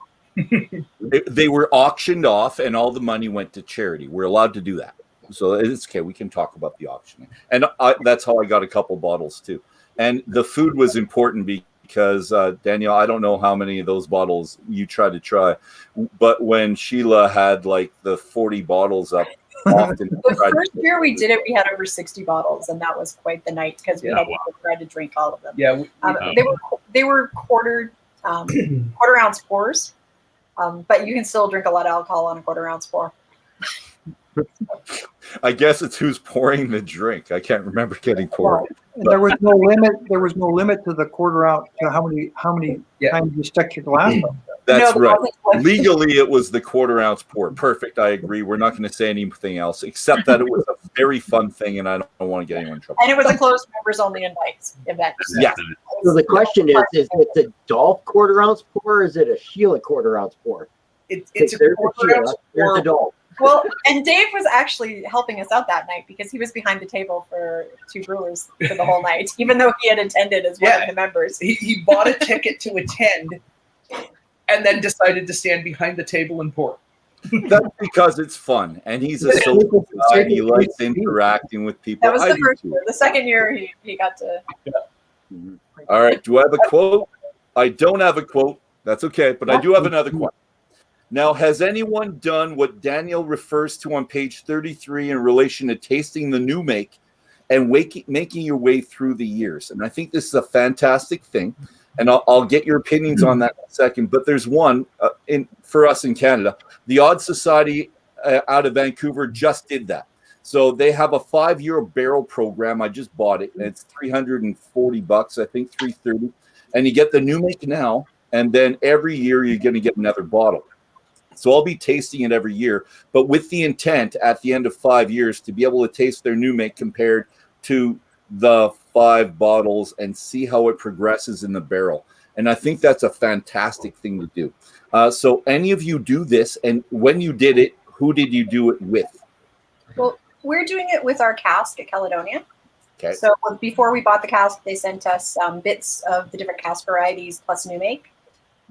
They were auctioned off, and all the money went to charity. We're allowed to do that, so it's okay. We can talk about the auctioning, and that's how I got a couple bottles too. And the food was important because Daniel, I don't know how many of those bottles you tried to try, but when Sheila had like the 40 bottles up, often The first year we did it, we had over 60 bottles, and that was quite the night because we had to try to drink all of them. Yeah, they were quarter ounce pours, but you can still drink a lot of alcohol on a quarter ounce pour. I guess it's who's pouring the drink. I can't remember getting poured. And there was no limit. There was no limit to the quarter ounce to how many times you stuck your glass up. That's No, right. wasn't. Legally, it was the quarter ounce pour. Perfect. I agree. We're not going to say anything else except that it was a very fun thing, and I don't want to get anyone in trouble. And it was a closed members only event. Yeah. So the question is it a Dolph quarter ounce pour or is it a Sheila quarter ounce pour? it's a There's quarter Sheila, ounce there's pour. a Dolph. Well, and Dave was actually helping us out that night because he was behind the table for two brewers for the whole night, even though he had attended as one of the members. He bought a ticket to attend, and then decided to stand behind the table and pour. That's because it's fun, and he's a social guy. He likes interacting with people. That was I the do first too. year. The second year, he got to. All right. Do I have a quote? I don't have a quote. That's okay, but I do have another quote. Now, has anyone done what Daniel refers to on page 33 in relation to tasting the new make and making your way through the years? And I think this is a fantastic thing, and I'll get your opinions on that in a second. But there's one for us in Canada. The Odd Society out of Vancouver just did that. So they have a 5-year barrel program. I just bought it, and it's $340, I think $330, and you get the new make now, and then every year you're going to get another bottle. So I'll be tasting it every year, but with the intent at the end of 5 years to be able to taste their new make compared to the 5 bottles and see how it progresses in the barrel. And I think that's a fantastic thing to do. So any of you do this, and when you did it, who did you do it with? Well, we're doing it with our cask at Caledonia. Okay. So before we bought the cask, they sent us bits of the different cask varieties plus new make.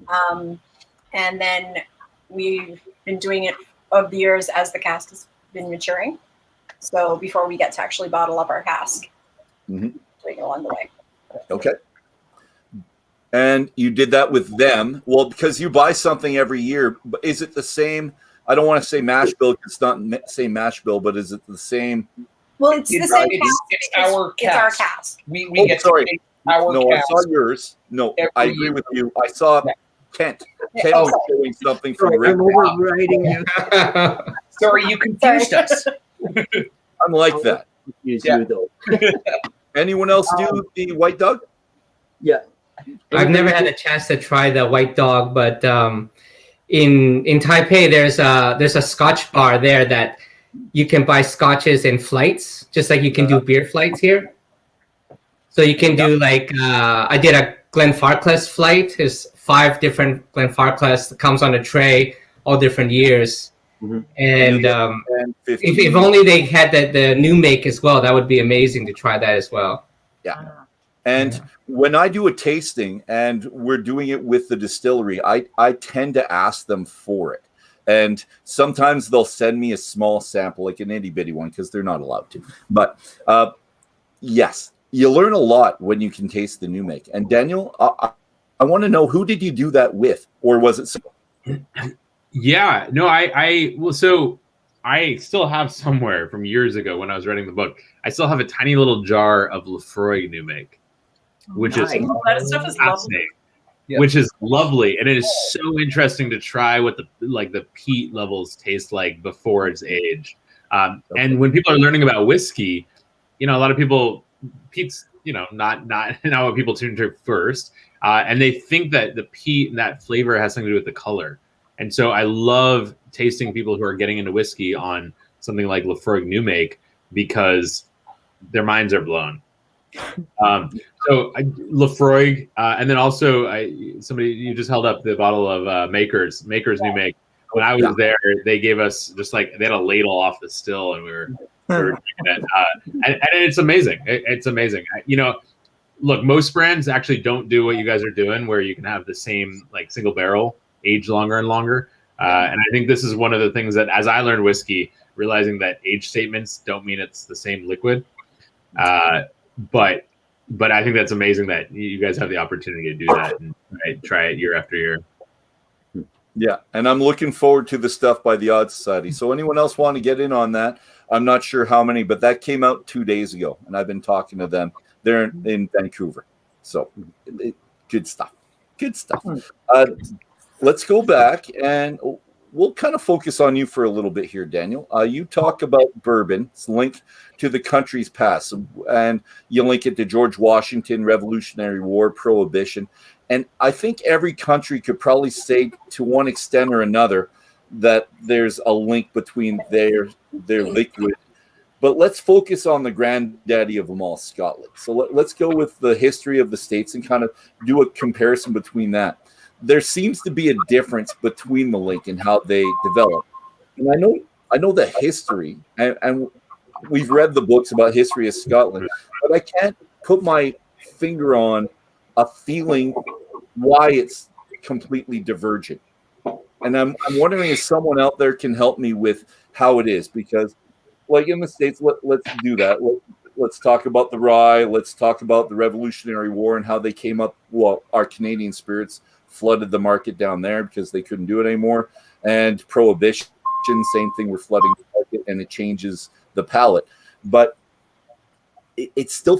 And then we've been doing it over the years as the cask has been maturing. So before we get to actually bottle up our cask, doing it along the way. Okay. And you did that with them. Well, because you buy something every year, but is it the same? I don't want to say mash bill because it's not the same mash bill, but is it the same? Well, it's the same cask. It's our It's our cask. cask. We Oh, get sorry. to take our No, I cask. saw yours. No, every I agree year. with you. I saw Kent. Kent Oh, was showing something from Sorry, Rick. I'm overriding you. Sorry, you confused us. I'm like that. Use Yeah. you though. Anyone else do the White Dog? Yeah. I've never had a chance to try the White Dog, but in Taipei, there's a Scotch bar there that you can buy scotches in flights, just like you can do beer flights here. So you can do like I did a Glenfarclas flight. There's 5 different Glenfarclas that comes on a tray, all different years. And if only they had the new make as well, that would be amazing to try that as well. Yeah. And when I do a tasting and we're doing it with the distillery, I tend to ask them for it. And sometimes they'll send me a small sample, like an itty bitty one, because they're not allowed to. But yes, you learn a lot when you can taste the new make. And Daniel, I want to know, who did you do that with? Or was it Yeah, no, so I still have somewhere from years ago when I was writing the book, I still have a tiny little jar of Laphroaig new make, which is that stuff is lovely. fascinating, which is lovely. And it is so interesting to try what the peat levels taste like before it's aged. And when people are learning about whiskey, a lot of people, peat's, not what people tune to first. And they think that the peat and that flavor has something to do with the color. And so I love tasting people who are getting into whiskey on something like Laphroaig New Make because their minds are blown. So Laphroaig, and then also you just held up the bottle of Maker's New Make. When I was there, they gave us they had a ladle off the still, and we were drinking it. And it's amazing. It's amazing. look, most brands actually don't do what you guys are doing, where you can have the same like single barrel age longer and longer. And I think this is one of the things that, as I learned whiskey, realizing that age statements don't mean it's the same liquid. But I think that's amazing that you guys have the opportunity to do that and try it year after year. Yeah, and I'm looking forward to the stuff by the Odd Society. So anyone else want to get in on that? I'm not sure how many, but that came out 2 days ago, and I've been talking to them. They're in Vancouver. So good stuff. Good stuff. Let's go back, and we'll kind of focus on you for a little bit here, Daniel. You talk about bourbon. It's linked to the country's past, and you link it to George Washington, Revolutionary War, Prohibition. And I think every country could probably say, to one extent or another, that there's a link between their liquid. But let's focus on the granddaddy of them all, Scotland. So let's go with the history of the States and kind of do a comparison between that. There seems to be a difference between the link and how they develop. And I know the history, and we've read the books about history of Scotland, but I can't put my finger on a feeling why it's completely divergent. And I'm wondering if someone out there can help me with how it is, because like in the States, let's do that. Let's talk about the rye. Let's talk about the Revolutionary War and how they came up. Well, our Canadian spirits flooded the market down there because they couldn't do it anymore. And Prohibition, same thing, we're flooding the market, and it changes the palate. But it's still,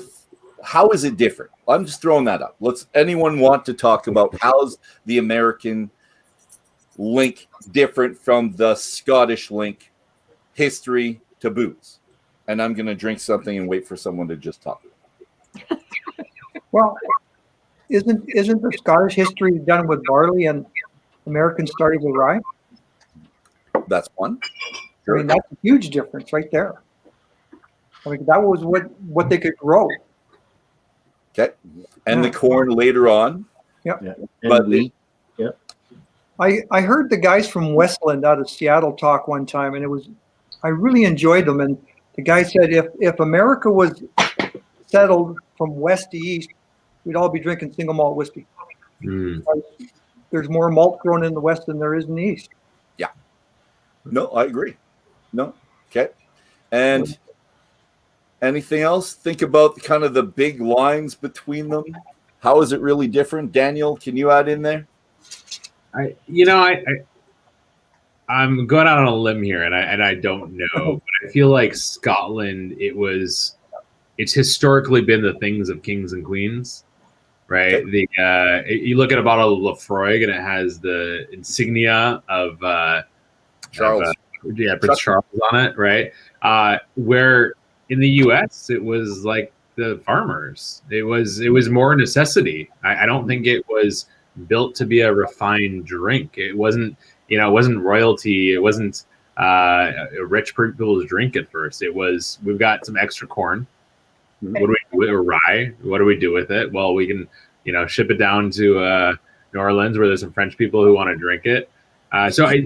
how is it different? I'm just throwing that up. Anyone want to talk about how's the American link different from the Scottish link, history to booze? And I'm going to drink something and wait for someone to just talk. Well, isn't the Scottish history done with barley and Americans started with rye? That's one. I mean, that's a huge difference right there. I mean, that was what they could grow. Okay. And the corn later on. Yep. Yeah. But I heard the guys from Westland out of Seattle talk one time, and I really enjoyed them. And the guy said if America was settled from west to east, we'd all be drinking single malt whiskey. There's more malt grown in the west than there is in the east. Yeah. No, I agree. No. Okay. And anything else? Think about kind of the big lines between them. How is it really different? Daniel, can you add in there? I'm going out on a limb here, and I don't know, but I feel like Scotland, it's historically been the things of kings and queens, right? Okay. You look at a bottle of Laphroaig, and it has the insignia of Charles. Prince Charles on it, right? Where in the U.S. it was like the farmers. It was more necessity. I don't think it was built to be a refined drink. It wasn't royalty. It wasn't rich people's drink at first. It was, we've got some extra corn. What do we do with rye? What do we do with it? Well, we can, ship it down to New Orleans where there's some French people who want to drink it. So I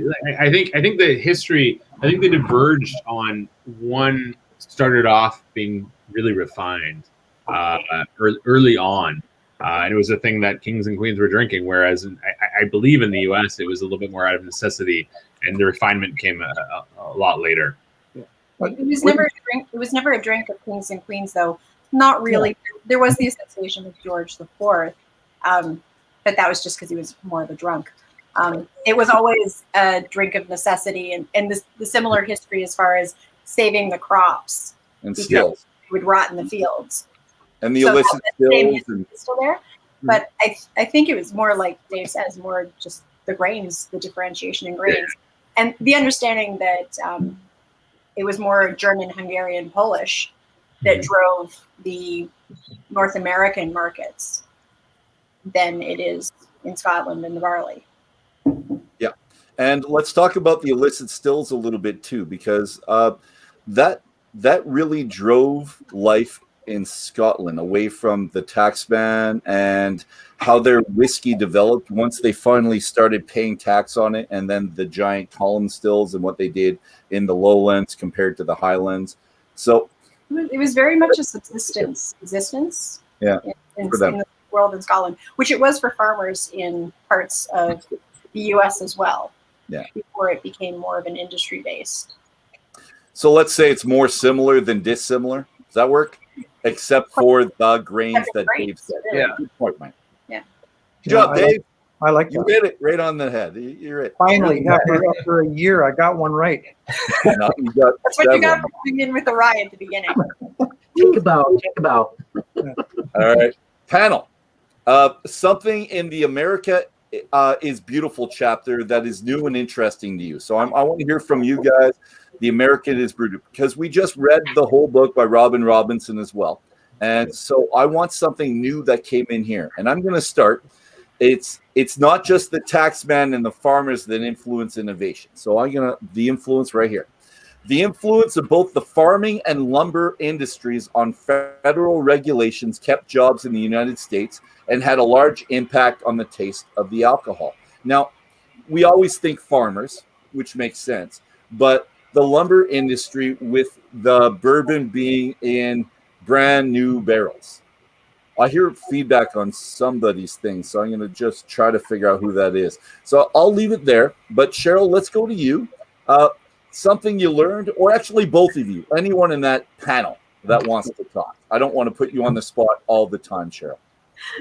think the history, I think they diverged on one started off being really refined early on. And it was a thing that kings and queens were drinking, whereas I believe in the U.S. it was a little bit more out of necessity, and the refinement came a lot later. It was never a drink. It was never a drink of kings and queens, though. Not really. Yeah. There was the association with George IV, but that was just because he was more of a drunk. It was always a drink of necessity, and the similar history as far as saving the crops and stills would rot in the fields. And the illicit stills still there, but I think it was more like Dave says, more just the grains, the differentiation in grains, and the understanding that it was more German, Hungarian, Polish that drove the North American markets than it is in Scotland and the barley. Yeah, and let's talk about the illicit stills a little bit too, because that really drove life in Scotland away from the tax ban and how their whiskey developed once they finally started paying tax on it, and then the giant column stills and what they did in the lowlands compared to the highlands. So it was very much a subsistence. Yeah, in for them. the world in Scotland, which it was for farmers in parts of the US as well. Yeah. Before it became more of an industry based. So let's say it's more similar than dissimilar. Does that work? Except for the grains that Dave said. Really. Yeah. Good point, Mike. Yeah. Good job, Dave. I like You that. hit it right on the head. You're it. Finally, after a year, I got one right. No, you got That's what you got several. for coming in with the rye at the beginning. Take a bow. Take a bow. All right. Panel. Something in the America is Beautiful chapter that is new and interesting to you. So I want to hear from you guys. The American is Brutal, because we just read the whole book by Robin Robinson as well. And so I want something new that came in here. And I'm going to start. It's not just the taxman and the farmers that influence innovation. So the influence right here. The influence of both the farming and lumber industries on federal regulations kept jobs in the United States and had a large impact on the taste of the alcohol. Now, we always think farmers, which makes sense, but the lumber industry with the bourbon being in brand new barrels. I hear feedback on somebody's thing, so I'm going to just try to figure out who that is. So I'll leave it there. But Cheryl, let's go to you. Something you learned, or actually both of you, anyone in that panel that wants to talk. I don't want to put you on the spot all the time, Cheryl.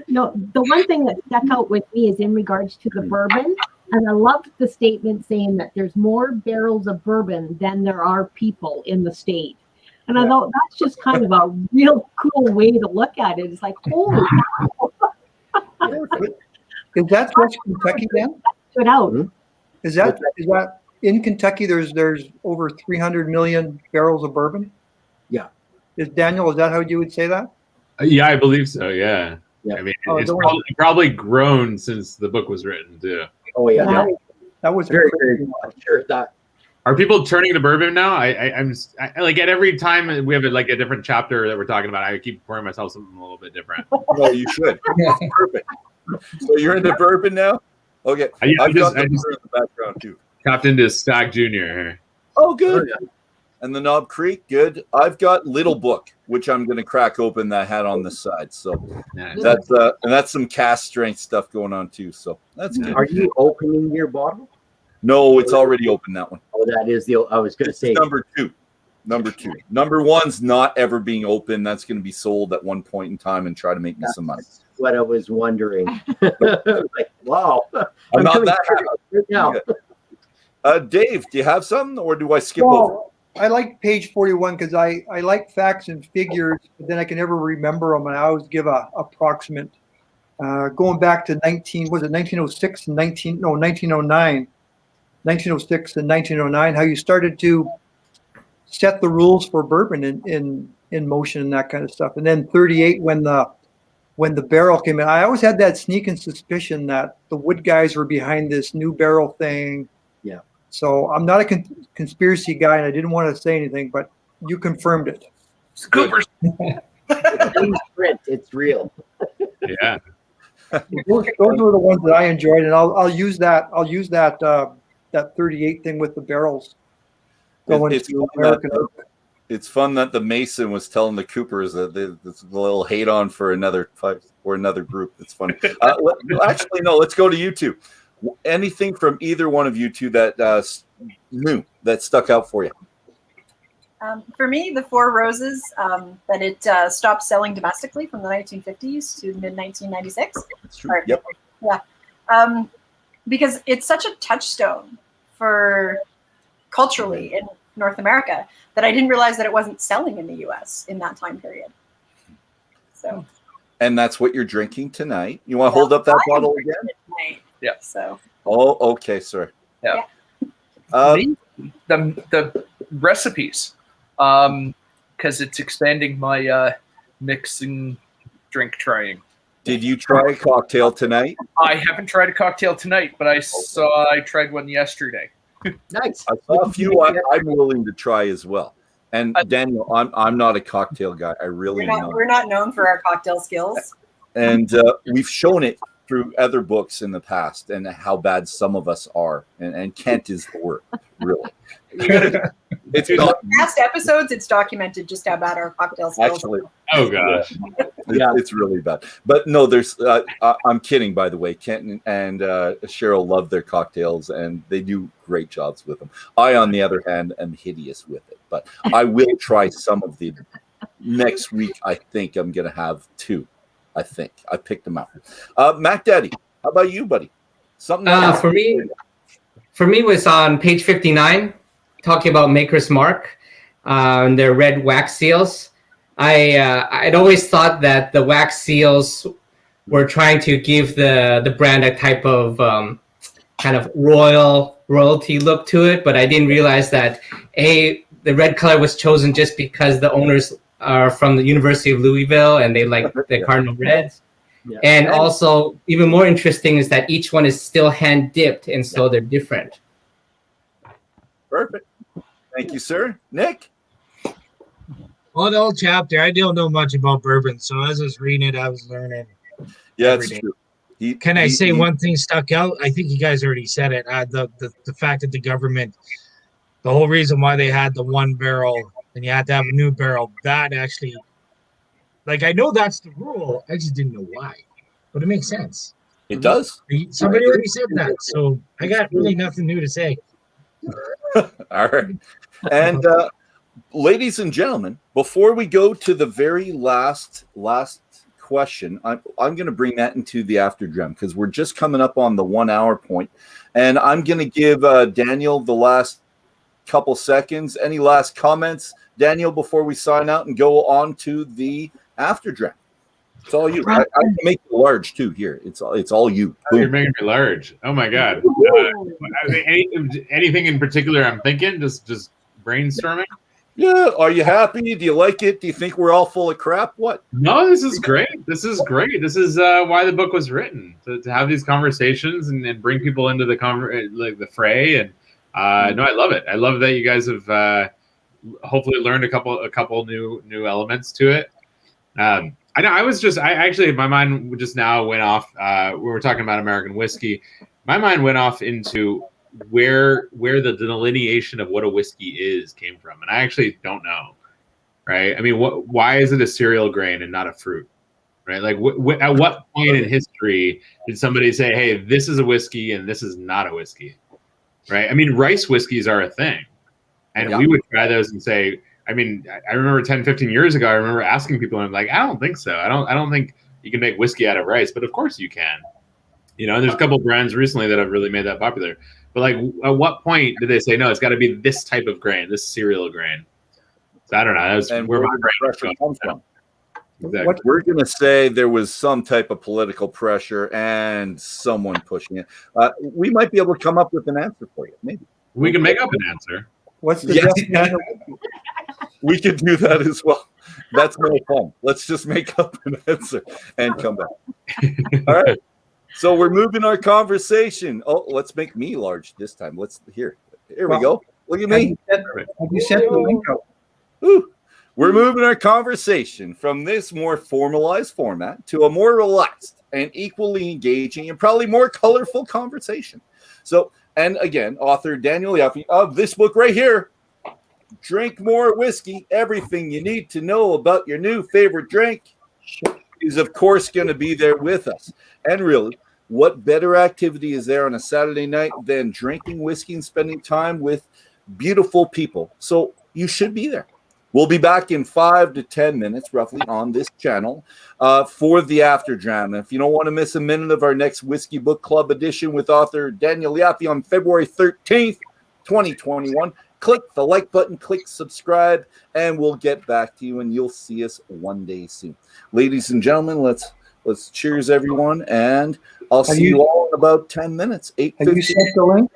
No, the one thing that stuck out with me is in regards to the bourbon. And I loved the statement saying that there's more barrels of bourbon than there are people in the state. And I thought that's just kind of a real cool way to look at it. It's like, holy cow. Is that West Kentucky then? Stood out. Is that in Kentucky? There's over 300 million barrels of bourbon. Yeah. Daniel? Is that how you would say that? Yeah, I believe so. Yeah. Yeah. I mean, Oh, it's don't probably grown since the book was written too. Oh yeah. That was Very, crazy. very. I'm sure that. Are people turning to bourbon now? I'm like at every time we have a different chapter that we're talking about, I keep pouring myself something a little bit different. No, you should. Perfect. So you're into bourbon now? Okay. I've got the beer in the background too. Tapped into Stag Junior here. Oh, good. And the Knob Creek, good. I've got Little Book, which I'm going to crack open that had on the side. So that's some cast strength stuff going on too. So that's good. Are you opening your bottle? No, it's already open, that one. Oh, that is I was going to say. Number two. Number one's not ever being open. That's going to be sold at one point in time and try to make me some money. That's what I was wondering. Like, wow. I'm not that happy. Right now. Dave, do you have something, or do I skip over? I like page 41 because I like facts and figures, but then I can never remember them, and I always give a approximate. Going back to 1906 and 1909, 1906 and 1909, how you started to set the rules for bourbon in motion and that kind of stuff. And then 38, when the barrel came in, I always had that sneaking suspicion that the wood guys were behind this new barrel thing. Yeah. So I'm not a conspiracy guy, and I didn't want to say anything, but you confirmed it. Cooper's. It's real. Yeah. Those were the ones that I enjoyed, and I'll use that. That 38 thing with the barrels. It's fun that the Mason was telling the Coopers that there's a little hate on for another fight or another group. It's funny. Actually, no. Let's go to you two. Anything from either one of you two that new that stuck out for you? For me, the Four Roses, that it stopped selling domestically from the 1950s to mid 1996. That's true. Yep. Yeah. Because it's such a touchstone for culturally in North America that I didn't realize that it wasn't selling in the U.S. in that time period. So. And that's what you're drinking tonight. You want to hold up that bottle again? Tonight. Yeah. So. Oh, okay, sorry. Yeah. The recipes, because it's expanding my mixing drink trying. Did you try a cocktail tonight? I haven't tried a cocktail tonight, but I tried one yesterday. Nice. I saw a few I'm willing to try as well. And Daniel, I'm not a cocktail guy. I really am not. We're not known for our cocktail skills. And we've shown it through other books in the past and how bad some of us are. And Kent is the word, really. It's past episodes, it's documented just how bad our cocktail skills actually. Oh gosh. Yeah, it's really bad. But no, there's. I'm kidding, by the way. Kent and Cheryl love their cocktails, and they do great jobs with them. I, on the other hand, am hideous with it. But I will try some of the next week. I think I'm gonna have 2. I think I picked them out. Mac Daddy, how about you, buddy? Something for me was on page 59, talking about Maker's Mark, and their red wax seals. I'd always thought that the wax seals were trying to give the brand a type of kind of royalty look to it, but I didn't realize that the red color was chosen just because the owners are from the University of Louisville and they like the cardinal reds. Yeah. And also, even more interesting is that each one is still hand dipped, and so they're different. Perfect. Thank you, sir. Nick? Well, the whole chapter, I don't know much about bourbon, so as I was reading it, I was learning. Yeah, it's true. Can I say one thing stuck out? I think you guys already said it. The fact that the government, the whole reason why they had the 1 barrel and you had to have a new barrel, that actually, like, I know that's the rule. I just didn't know why, but it makes sense. It does. Somebody already said that, so I got really nothing new to say. All right. And ladies and gentlemen, before we go to the very last question, I'm going to bring that into the after dram because we're just coming up on the 1 hour point, and I'm going to give Daniel the last couple seconds. Any last comments, Daniel, before we sign out and go on to the after dram? It's all you. I can make it large too here. It's all you. You're making me large. Oh my god. Anything in particular I'm thinking? Just brainstorming? Yeah. Are you happy? Do you like it? Do you think we're all full of crap? What? No, this is great. This is great. This is why the book was written, to have these conversations and bring people into the fray. And no, I love it. I love that you guys have hopefully learned a couple new elements to it. I know. I actually, my mind just now went off. We were talking about American whiskey. My mind went off into where the delineation of what a whiskey came from, and I actually don't know. Right? I mean, why is it a cereal grain and not a fruit? Right? Like, at what point in history did somebody say, "Hey, this is a whiskey and this is not a whiskey"? Right? I mean, rice whiskeys are a thing, and we would try those and say. I mean, I remember 10, 15 years ago, I remember asking people, and I'm like, I don't think so. I don't think you can make whiskey out of rice, but of course you can. You know, and there's a couple of brands recently that have really made that popular. But like, at what point did they say, no, it's got to be this type of grain, this cereal grain? So I don't know. That's where my brain comes from. Exactly. We're going to say there was some type of political pressure and someone pushing it. We might be able to come up with an answer for you, maybe. We can make up an answer. What's the definition? We could do that as well. That's more fun. Let's just make up an answer and come back. All right. So we're moving our conversation. Oh, let's make me large this time. Here we go. Look at me. Have you sent the link out? Ooh. We're moving our conversation from this more formalized format to a more relaxed and equally engaging and probably more colorful conversation. So, and again, author Daniel Yaffe of this book right here, Drink More Whiskey, Everything You Need to Know About Your New Favorite Drink, is of course going to be there with us. And really, what better activity is there on a Saturday night than drinking whiskey and spending time with beautiful people? So you should be there. We'll be back in 5 to 10 minutes, roughly, on this channel for the After Dram. If you don't want to miss a minute of our next Whiskey Book Club edition with author Daniel Yaffe on February 13th, 2021, click the like button, click subscribe, and we'll get back to you, and you'll see us one day soon. Ladies and gentlemen, let's cheers, everyone, and I'll see you all in about 10 minutes. 8:50. Have you sent the link?